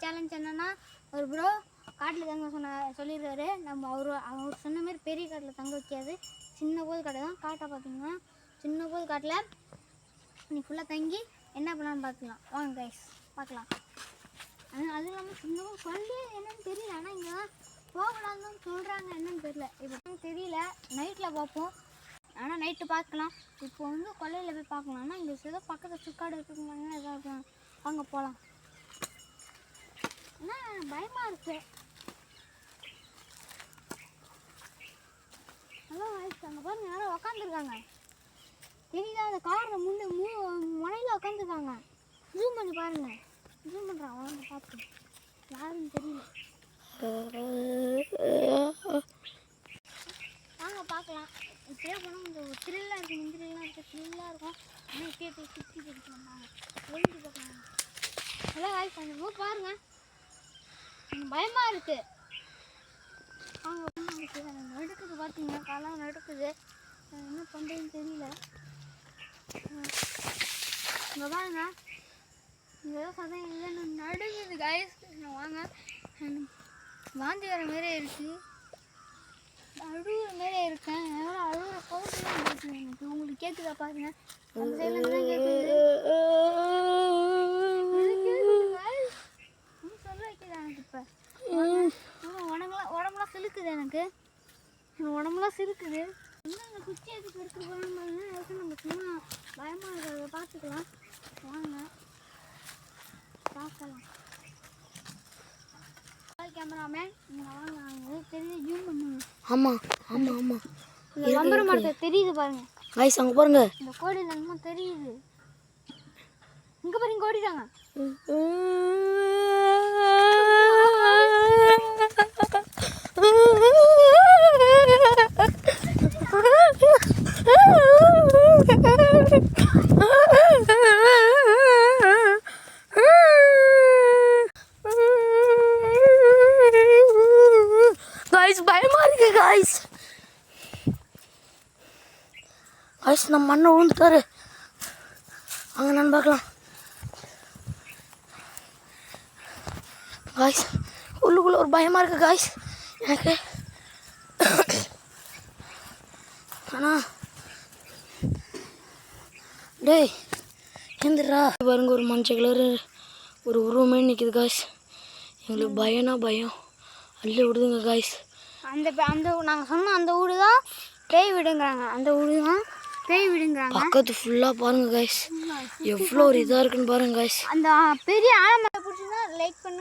Challenge என்னன்னா ஒரு bro காட்டில் தங்க சொல்லியிருக்காரு. நம்ம அவர் சொன்ன மாதிரி பெரிய காட்டில் தங்க வைக்காது, சின்ன போது காட்டை தான். காட்டை பார்த்தீங்கன்னா சின்ன போது காட்டில் நீ ஃபுல்லாக தங்கி என்ன பண்ணலான்னு பார்த்துக்கலாம். வாங்க கைஸ் பார்க்கலாம். அதுவும் இல்லாமல் சின்ன போது சொல்லி என்னன்னு தெரியல, ஆனால் இங்கே தான் போகலான்னு சொல்கிறாங்க. என்னன்னு தெரியல, இப்போ தெரியல. நைட்டில் பார்ப்போம், ஆனால் நைட்டு பார்க்கலாம். இப்போ வந்து கொல்லையில் போய் பார்க்கலாம். ஆனால் இங்கே ஏதோ பக்கத்தில் சுக்காடு இருக்குங்க, எதாவது இருக்கலாம். வாங்க போகலாம். ஆனால் பயமாக இருக்கு. ஹலோ வாய்ஸ், அங்கே பாருங்க யாரும் உக்காந்துருக்காங்க. தெரியுதா? அந்த காரில் முனையில் உட்காந்துருக்காங்க. ஜூம் பண்ணி பாருங்க. ஜூம் பண்ணுறான், அவங்க பார்த்து யாருன்னு தெரியல. வாங்க பார்க்கலாம். இப்படியே போனால் கொஞ்சம் த்ரில்லாக இருக்கும், முந்திரிலாம் இருக்குது, த்ரில்லாக இருக்கும். ஆனால் இப்படியே போய் சுற்றி போட்டுருக்காங்க, ஒழிஞ்சு பார்க்கலாம். ஹலோ வாய்ஸ், அந்த பூ பாருங்க, பயமாக இருக்குது. அவங்க நடுக்குது பார்த்தீங்க, காலம் நடுக்குது. என்ன பண்ணுறதுன்னு தெரியல. இங்கே பாருங்க, இங்கே ஏதோ சதம் இல்லைன்னு நடுக்குது கைஸ். வாங்க, வாந்தி வர மாரி இருக்குது, அழுகுற மாரி இருக்கேன். எவ்வளோ அழுகுற கோவத்துலாம் இருக்குது எனக்கு. உங்களுக்கு கேட்குதா பாருங்க, அந்த சைடில் தான் கேட்குது. சொல்ல வைக்குது எனக்கு. இப்போ உடம்புலாம் சிலுக்குது எனக்கு, உடம்புலாம் சிலுக்குது. இன்னும் குச்சி எதுக்கு எடுத்துட்டு போகணும் பாருங்க. அதுக்கு நம்ம சும்மா பயமாக இருக்கிறத பார்த்துக்கலாம். வாங்க பார்க்கலாம். கேமராமேன் வாங்க, அவங்க தெரியுது, ஜூம் பண்ணுங்க. ஆமாம் ஆமாம் ஆமாம், இந்த வம்பர மரத்தை தெரியுது பாருங்க கைஸ். அங்கே பாருங்க, இந்த கோடி என்னமோ தெரியுது. இங்கே பாருங்க, ஓடிட்டாங்க. பயமா இருக்கு கைஸ். கைஸ் நம்ம மண்ணை விழுந்துட்டாரு. அங்கே நான் பார்க்கலாம் கைஸ். உள்ளுக்குள்ள ஒரு பயமா இருக்கு கைஸ் எனக்கு. ஆனா டேய் எந்திரா பாருங்க, ஒரு மஞ்சள் கலரு ஒரு உருவமே நிற்கிது கைஸ். எங்களுக்கு பயம்னா பயம் அள்ளி விடுதுங்க கைஸ். அந்த நாங்கள் சொன்ன அந்த வீடு தான் பேய் விடுங்கிறாங்க. அந்த வீடு தான் பேய் விடுங்கிறாங்க. பக்கத்து ஃபுல்லாக பாருங்க கைஸ், எவ்வளோ ஒரு இதாக இருக்குன்னு பாருங்க கைஸ். அந்த பெரிய ஆழமலை பிடிச்சின்னா லைக் பண்ணு.